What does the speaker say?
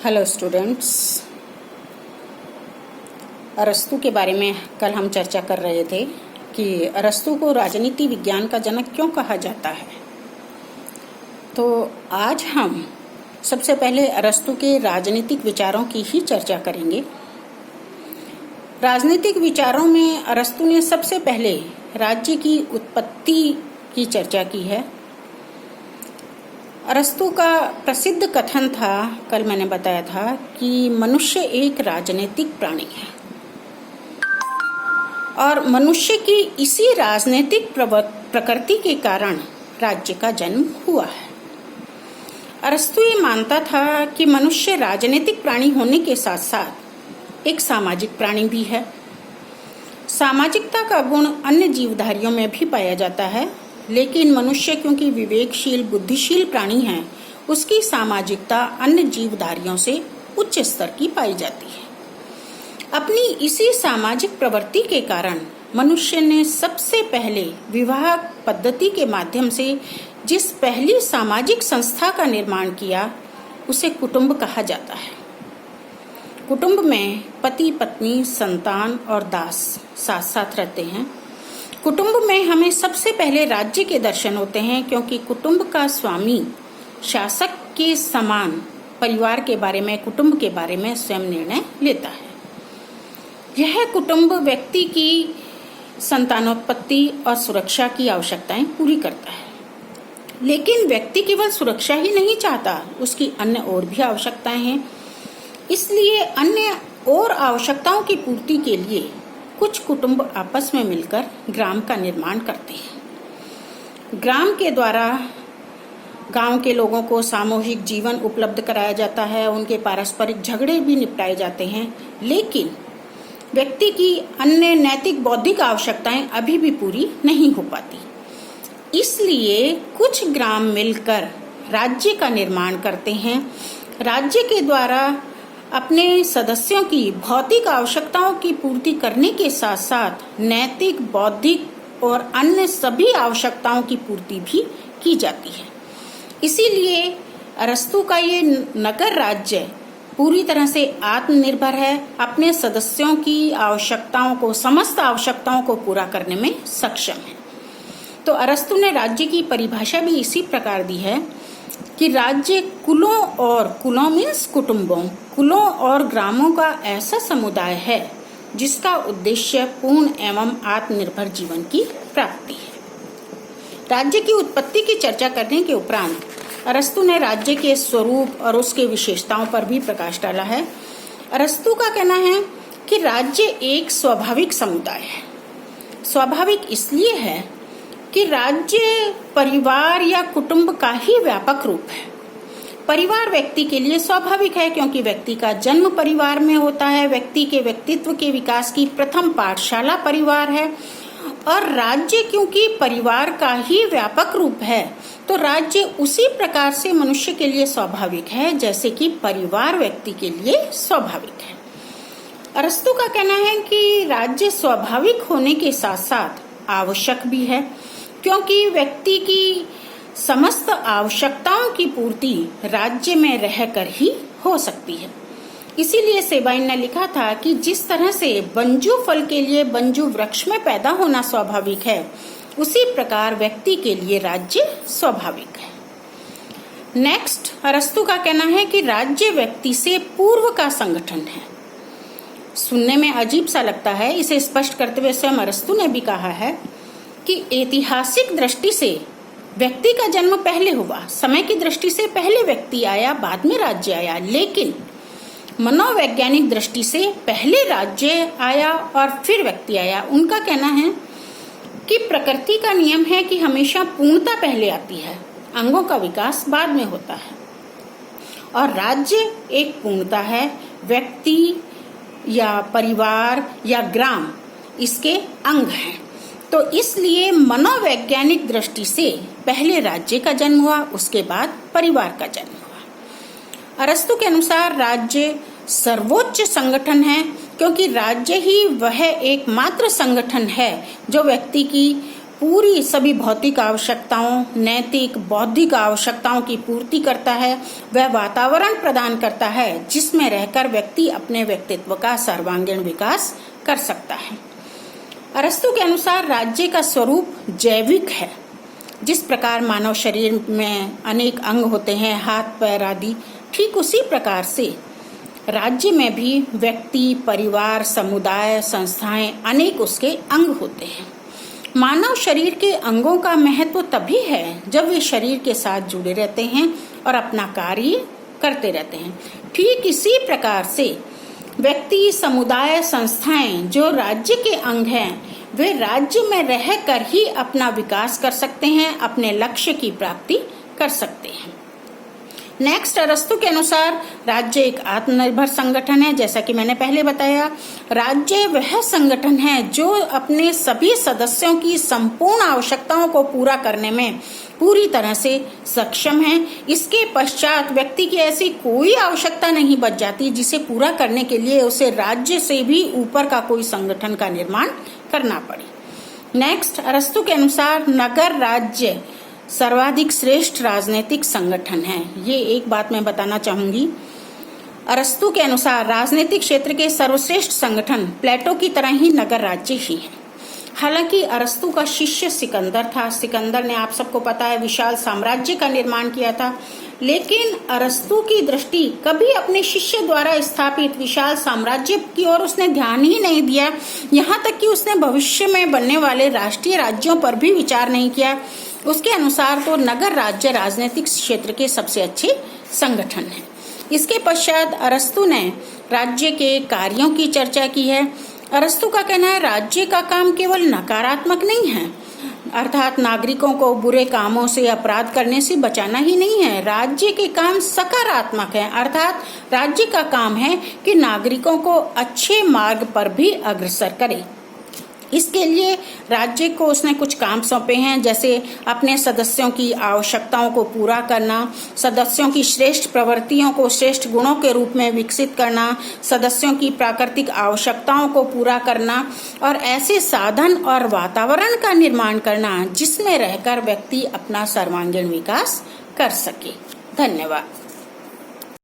Hello students, अरस्तु के बारे में कल हम चर्चा कर रहे थे कि अरस्तु को राजनीति विज्ञान का जनक क्यों कहा जाता है। तो आज हम सबसे पहले अरस्तु के राजनीतिक विचारों की ही चर्चा करेंगे। राजनीतिक विचारों में अरस्तु ने सबसे पहले राज्य की उत्पत्ति की चर्चा की है। अरस्तु का प्रसिद्ध कथन था, कल मैंने बताया था, कि मनुष्य एक राजनीतिक प्राणी है और मनुष्य की इसी राजनीतिक प्रकृति के कारण राज्य का जन्म हुआ है। अरस्तु ये मानता था कि मनुष्य राजनीतिक प्राणी होने के साथ साथ एक सामाजिक प्राणी भी है। सामाजिकता का गुण अन्य जीवधारियों में भी पाया जाता है, लेकिन मनुष्य क्योंकि विवेकशील बुद्धिशील प्राणी है, उसकी सामाजिकता अन्य जीवधारियों से उच्च स्तर की पाई जाती है। अपनी इसी सामाजिक प्रवृत्ति के कारण मनुष्य ने सबसे पहले विवाह पद्धति के माध्यम से जिस पहली सामाजिक संस्था का निर्माण किया उसे कुटुंब कहा जाता है। कुटुंब में पति पत्नी संतान और दास साथ साथ रहते हैं। कुटुंब में हमें सबसे पहले राज्य के दर्शन होते हैं, क्योंकि कुटुंब का स्वामी शासक के समान परिवार के बारे में, कुटुंब के बारे में स्वयं निर्णय लेता है। यह कुटुंब व्यक्ति की संतानोत्पत्ति और सुरक्षा की आवश्यकताएं पूरी करता है। लेकिन व्यक्ति केवल सुरक्षा ही नहीं चाहता, उसकी अन्य और भी आवश्यकताएं हैं। इसलिए अन्य और आवश्यकताओं की पूर्ति के लिए कुछ कुटुंब आपस में मिलकर ग्राम का निर्माण करते हैं। ग्राम के द्वारा गांव के लोगों को सामूहिक जीवन उपलब्ध कराया जाता है, उनके पारस्परिक झगड़े भी निपटाए जाते हैं, लेकिन व्यक्ति की अन्य नैतिक बौद्धिक आवश्यकताएं अभी भी पूरी नहीं हो पाती। इसलिए कुछ ग्राम मिलकर राज्य का निर्माण करते हैं। राज्य के द्वारा अपने सदस्यों की भौतिक आवश्यकताओं की पूर्ति करने के साथ साथ नैतिक, बौद्धिक और अन्य सभी आवश्यकताओं की पूर्ति भी की जाती है। इसीलिए अरस्तु का ये नगर राज्य पूरी तरह से आत्मनिर्भर है, अपने सदस्यों की आवश्यकताओं को, समस्त आवश्यकताओं को पूरा करने में सक्षम है। तो अरस्तु ने राज्य की परिभाषा भी इसी प्रकार दी है कि राज्य कुलों मीन्स कुटुंबों, कुलों और ग्रामों का ऐसा समुदाय है जिसका उद्देश्य पूर्ण एवं आत्मनिर्भर जीवन की प्राप्ति है। राज्य की उत्पत्ति की चर्चा करने के उपरांत अरस्तु ने राज्य के स्वरूप और उसके विशेषताओं पर भी प्रकाश डाला है। अरस्तु का कहना है कि राज्य एक स्वाभाविक समुदाय है। स्वाभाविक इसलिए है कि राज्य परिवार या कुटुंब का ही व्यापक रूप है। परिवार व्यक्ति के लिए स्वाभाविक है, क्योंकि व्यक्ति का जन्म परिवार में होता है। व्यक्ति के व्यक्तित्व के विकास की प्रथम पाठशाला परिवार है। और राज्य क्योंकि परिवार का ही व्यापक रूप है, तो राज्य उसी प्रकार से मनुष्य के लिए स्वाभाविक है जैसे कि परिवार व्यक्ति के लिए स्वाभाविक है। अरस्तु का कहना है कि राज्य स्वाभाविक होने के साथ साथ आवश्यक भी है, क्योंकि व्यक्ति की समस्त आवश्यकताओं की पूर्ति राज्य में रहकर ही हो सकती है। इसीलिए सेबाइन ने लिखा था कि जिस तरह से बंजू फल के लिए बंजू वृक्ष में पैदा होना स्वाभाविक है, उसी प्रकार व्यक्ति के लिए राज्य स्वाभाविक है। नेक्स्ट, अरस्तु का कहना है कि राज्य व्यक्ति से पूर्व का संगठन है। सुनने में अजीब सा लगता है, इसे स्पष्ट करते हुए स्वयं अरस्तु ने भी कहा है कि ऐतिहासिक दृष्टि से व्यक्ति का जन्म पहले हुआ, समय की दृष्टि से पहले व्यक्ति आया, बाद में राज्य आया। लेकिन मनोवैज्ञानिक दृष्टि से पहले राज्य आया और फिर व्यक्ति आया। उनका कहना है कि प्रकृति का नियम है कि हमेशा पूर्णता पहले आती है, अंगों का विकास बाद में होता है। और राज्य एक पूर्णता है, व्यक्ति या परिवार या ग्राम इसके अंग हैं। तो इसलिए मनोवैज्ञानिक दृष्टि से पहले राज्य का जन्म हुआ, उसके बाद परिवार का जन्म हुआ। अरस्तु के अनुसार राज्य सर्वोच्च संगठन है, क्योंकि राज्य ही वह एकमात्र संगठन है जो व्यक्ति की पूरी सभी भौतिक आवश्यकताओं, नैतिक, बौद्धिक आवश्यकताओं की पूर्ति करता है। वह वातावरण प्रदान करता है जिसमें रहकर व्यक्ति अपने व्यक्तित्व का सर्वांगीण विकास कर सकता है। अरस्तु के अनुसार राज्य का स्वरूप जैविक है। जिस प्रकार मानव शरीर में अनेक अंग होते हैं, हाथ पैर आदि, ठीक उसी प्रकार से राज्य में भी व्यक्ति, परिवार, समुदाय, संस्थाएं अनेक उसके अंग होते हैं। मानव शरीर के अंगों का महत्व तभी है जब वे शरीर के साथ जुड़े रहते हैं और अपना कार्य करते रहते हैं। ठीक इसी प्रकार से व्यक्ति, समुदाय, संस्थाएं जो राज्य के अंग हैं, वे राज्य में रहकर ही अपना विकास कर सकते हैं, अपने लक्ष्य की प्राप्ति कर सकते हैं। नेक्स्ट, अरस्तु के अनुसार राज्य एक आत्मनिर्भर संगठन है। जैसा कि मैंने पहले बताया, राज्य वह संगठन है जो अपने सभी सदस्यों की संपूर्ण आवश्यकताओं को पूरा करने में पूरी तरह से सक्षम है। इसके पश्चात व्यक्ति की ऐसी कोई आवश्यकता नहीं बच जाती जिसे पूरा करने के लिए उसे राज्य से भी ऊपर का कोई संगठन का निर्माण करना पड़े। नेक्स्ट, अरस्तु के अनुसार नगर राज्य सर्वाधिक श्रेष्ठ राजनीतिक संगठन है। ये एक बात मैं बताना चाहूंगी, अरस्तु के अनुसार राजनीतिक क्षेत्र के सर्वश्रेष्ठ संगठन प्लेटो की तरह ही नगर राज्य ही है। हालांकि अरस्तु का शिष्य सिकंदर था। सिकंदर ने, आप सबको पता है, विशाल साम्राज्य का निर्माण किया था, लेकिन अरस्तु की दृष्टि कभी अपने शिष्य द्वारा स्थापित विशाल साम्राज्य की ओर उसने ध्यान ही नहीं दिया। यहाँ तक कि उसने भविष्य में बनने वाले राष्ट्रीय राज्यों पर भी विचार नहीं किया। उसके अनुसार तो नगर राज्य राजनीतिक क्षेत्र के सबसे अच्छे संगठन है। इसके पश्चात अरस्तु ने राज्य के कार्यों की चर्चा की है। अरस्तु का कहना है राज्य का काम केवल नकारात्मक नहीं है, अर्थात नागरिकों को बुरे कामों से, अपराध करने से बचाना ही नहीं है। राज्य के काम सकारात्मक है, अर्थात राज्य का काम है कि नागरिकों को अच्छे मार्ग पर भी अग्रसर करे। इसके लिए राज्य को उसने कुछ काम सौंपे हैं, जैसे अपने सदस्यों की आवश्यकताओं को पूरा करना, सदस्यों की श्रेष्ठ प्रवृत्तियों को श्रेष्ठ गुणों के रूप में विकसित करना, सदस्यों की प्राकृतिक आवश्यकताओं को पूरा करना और ऐसे साधन और वातावरण का निर्माण करना जिसमें रहकर व्यक्ति अपना सर्वांगीण विकास कर सके। धन्यवाद।